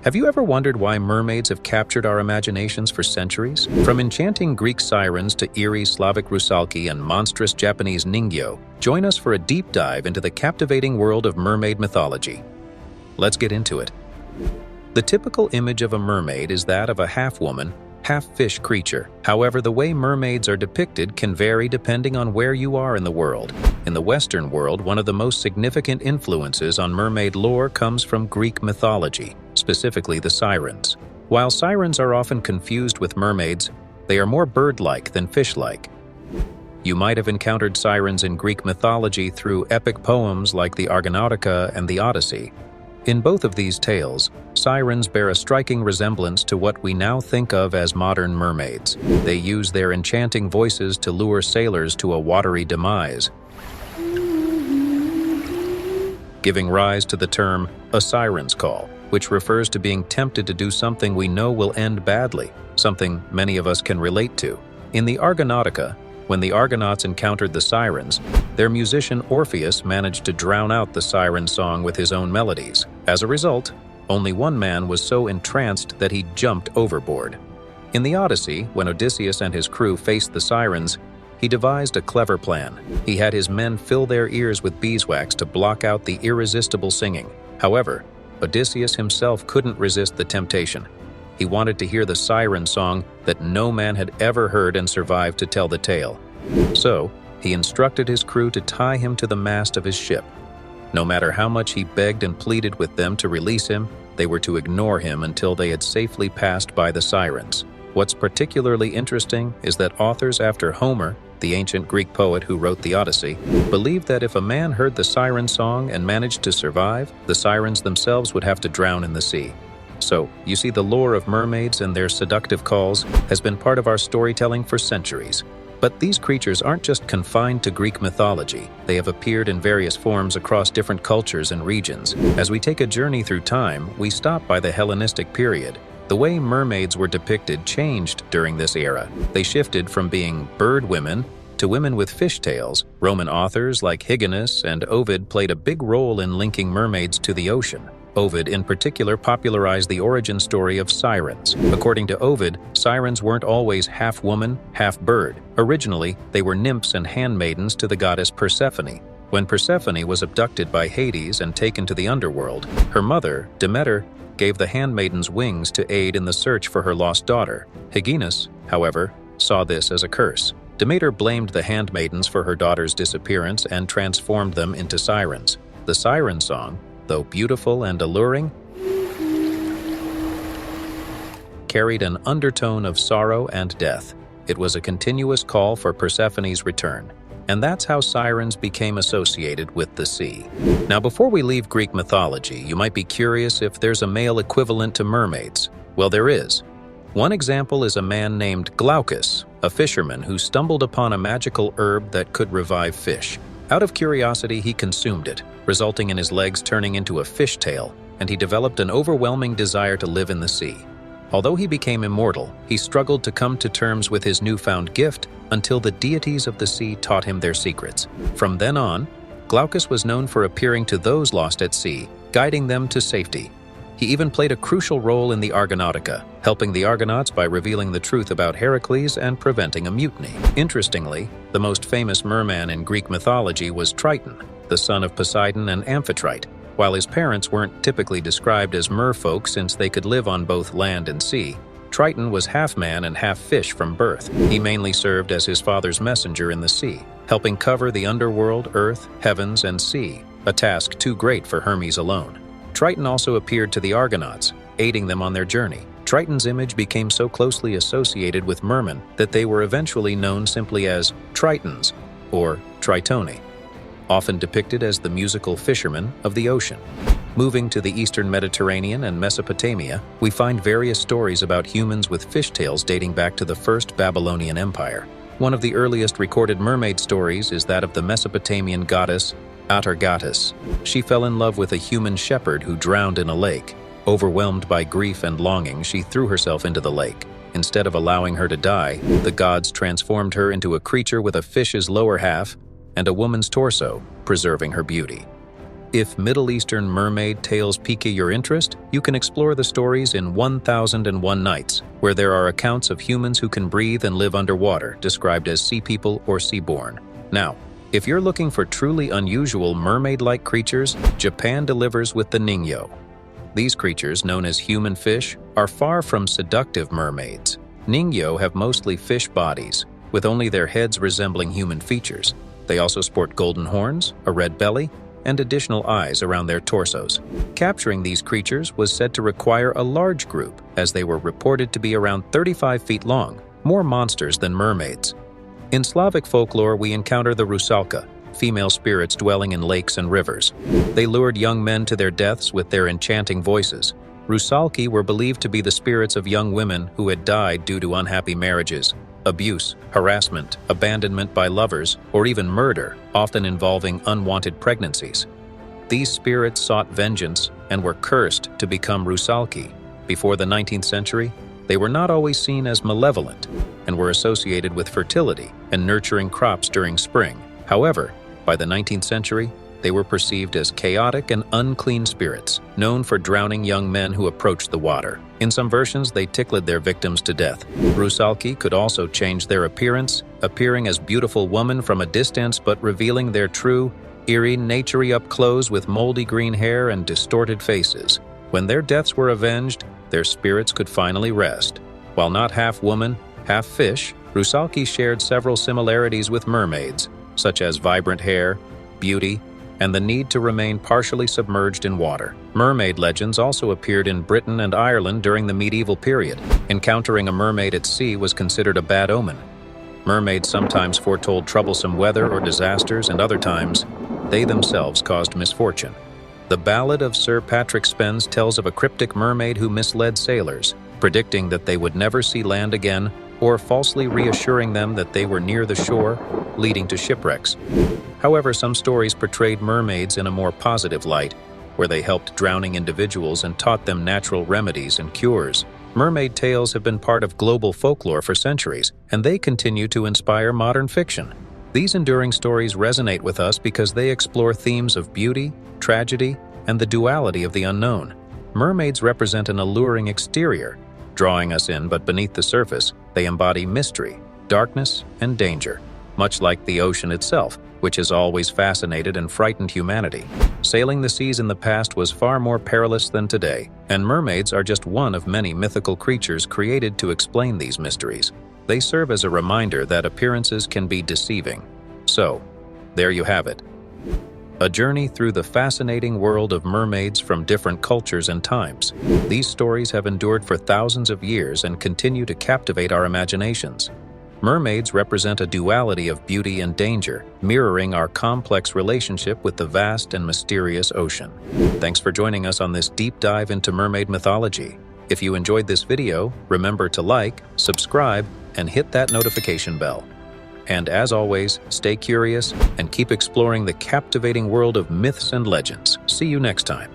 Have you ever wondered why mermaids have captured our imaginations for centuries? From enchanting Greek sirens to eerie Slavic Rusalki and monstrous Japanese Ningyo, join us for a deep dive into the captivating world of mermaid mythology. Let's get into it. The typical image of a mermaid is that of a half-woman, half-fish creature. However, the way mermaids are depicted can vary depending on where you are in the world. In the Western world, one of the most significant influences on mermaid lore comes from Greek mythology, specifically the sirens. While sirens are often confused with mermaids, they are more bird-like than fish-like. You might have encountered sirens in Greek mythology through epic poems like the Argonautica and the Odyssey. In both of these tales, sirens bear a striking resemblance to what we now think of as modern mermaids. They use their enchanting voices to lure sailors to a watery demise, giving rise to the term a siren's call, which refers to being tempted to do something we know will end badly, something many of us can relate to. In the Argonautica, when the Argonauts encountered the sirens, their musician Orpheus managed to drown out the siren song with his own melodies. As a result, only one man was so entranced that he jumped overboard. In the Odyssey, when Odysseus and his crew faced the sirens, he devised a clever plan. He had his men fill their ears with beeswax to block out the irresistible singing. However, Odysseus himself couldn't resist the temptation. He wanted to hear the siren song that no man had ever heard and survived to tell the tale. So, he instructed his crew to tie him to the mast of his ship. No matter how much he begged and pleaded with them to release him, they were to ignore him until they had safely passed by the sirens. What's particularly interesting is that authors after Homer, the ancient Greek poet who wrote the Odyssey, believed that if a man heard the siren song and managed to survive, the sirens themselves would have to drown in the sea. So, you see, the lore of mermaids and their seductive calls has been part of our storytelling for centuries. But these creatures aren't just confined to Greek mythology. They have appeared in various forms across different cultures and regions. As we take a journey through time, we stop by the Hellenistic period. The way mermaids were depicted changed during this era. They shifted from being bird women to women with fishtails. Roman authors like Hyginus and Ovid played a big role in linking mermaids to the ocean. Ovid in particular popularized the origin story of sirens. According to Ovid, sirens weren't always half woman, half bird. Originally, they were nymphs and handmaidens to the goddess Persephone. When Persephone was abducted by Hades and taken to the underworld, her mother, Demeter, gave the handmaidens wings to aid in the search for her lost daughter. Hyginus, however, saw this as a curse. Demeter blamed the handmaidens for her daughter's disappearance and transformed them into sirens. The siren song, though beautiful and alluring, carried an undertone of sorrow and death. It was a continuous call for Persephone's return. And that's how sirens became associated with the sea. Now, before we leave Greek mythology, you might be curious if there's a male equivalent to mermaids. Well, there is. One example is a man named Glaucus, a fisherman who stumbled upon a magical herb that could revive fish. Out of curiosity, he consumed it, resulting in his legs turning into a fishtail, and he developed an overwhelming desire to live in the sea. Although he became immortal, he struggled to come to terms with his newfound gift until the deities of the sea taught him their secrets. From then on, Glaucus was known for appearing to those lost at sea, guiding them to safety. He even played a crucial role in the Argonautica, helping the Argonauts by revealing the truth about Heracles and preventing a mutiny. Interestingly, the most famous merman in Greek mythology was Triton, the son of Poseidon and Amphitrite. While his parents weren't typically described as merfolk since they could live on both land and sea, Triton was half man and half fish from birth. He mainly served as his father's messenger in the sea, helping cover the underworld, earth, heavens, and sea, a task too great for Hermes alone. Triton also appeared to the Argonauts, aiding them on their journey. Triton's image became so closely associated with mermen that they were eventually known simply as Tritons, or Tritoni, often depicted as the musical fishermen of the ocean. Moving to the eastern Mediterranean and Mesopotamia, we find various stories about humans with fishtails dating back to the First Babylonian Empire. One of the earliest recorded mermaid stories is that of the Mesopotamian goddess Atargatis. She fell in love with a human shepherd who drowned in a lake. Overwhelmed by grief and longing, she threw herself into the lake. Instead of allowing her to die, the gods transformed her into a creature with a fish's lower half and a woman's torso, preserving her beauty. If Middle Eastern mermaid tales pique your interest, you can explore the stories in 1001 Nights, where there are accounts of humans who can breathe and live underwater, described as sea people or seaborn. Now, if you're looking for truly unusual mermaid-like creatures, Japan delivers with the Ningyo. These creatures, known as human fish, are far from seductive mermaids. Ningyo have mostly fish bodies, with only their heads resembling human features. They also sport golden horns, a red belly, and additional eyes around their torsos. Capturing these creatures was said to require a large group, as they were reported to be around 35 feet long, more monsters than mermaids. In Slavic folklore, we encounter the Rusalka, female spirits dwelling in lakes and rivers. They lured young men to their deaths with their enchanting voices. Rusalki were believed to be the spirits of young women who had died due to unhappy marriages, abuse, harassment, abandonment by lovers, or even murder, often involving unwanted pregnancies. These spirits sought vengeance and were cursed to become Rusalki. Before the 19th century, they were not always seen as malevolent and were associated with fertility and nurturing crops during spring. However, by the 19th century, they were perceived as chaotic and unclean spirits, known for drowning young men who approached the water. In some versions, they tickled their victims to death. Rusalki could also change their appearance, appearing as beautiful women from a distance but revealing their true, eerie, nature-y up close with moldy green hair and distorted faces. When their deaths were avenged, their spirits could finally rest. While not half woman, half fish, Rusalki shared several similarities with mermaids, such as vibrant hair, beauty, and the need to remain partially submerged in water. Mermaid legends also appeared in Britain and Ireland during the medieval period. Encountering a mermaid at sea was considered a bad omen. Mermaids sometimes foretold troublesome weather or disasters, and other times, they themselves caused misfortune. The Ballad of Sir Patrick Spens tells of a cryptic mermaid who misled sailors, predicting that they would never see land again, or falsely reassuring them that they were near the shore, leading to shipwrecks. However, some stories portrayed mermaids in a more positive light, where they helped drowning individuals and taught them natural remedies and cures. Mermaid tales have been part of global folklore for centuries, and they continue to inspire modern fiction. These enduring stories resonate with us because they explore themes of beauty, tragedy, and the duality of the unknown. Mermaids represent an alluring exterior, drawing us in, but beneath the surface, they embody mystery, darkness, and danger, much like the ocean itself, which has always fascinated and frightened humanity. Sailing the seas in the past was far more perilous than today, and mermaids are just one of many mythical creatures created to explain these mysteries. They serve as a reminder that appearances can be deceiving. So, there you have it. A journey through the fascinating world of mermaids from different cultures and times. These stories have endured for thousands of years and continue to captivate our imaginations. Mermaids represent a duality of beauty and danger, mirroring our complex relationship with the vast and mysterious ocean. Thanks for joining us on this deep dive into mermaid mythology. If you enjoyed this video, remember to like, subscribe, and hit that notification bell. And as always, stay curious and keep exploring the captivating world of myths and legends. See you next time.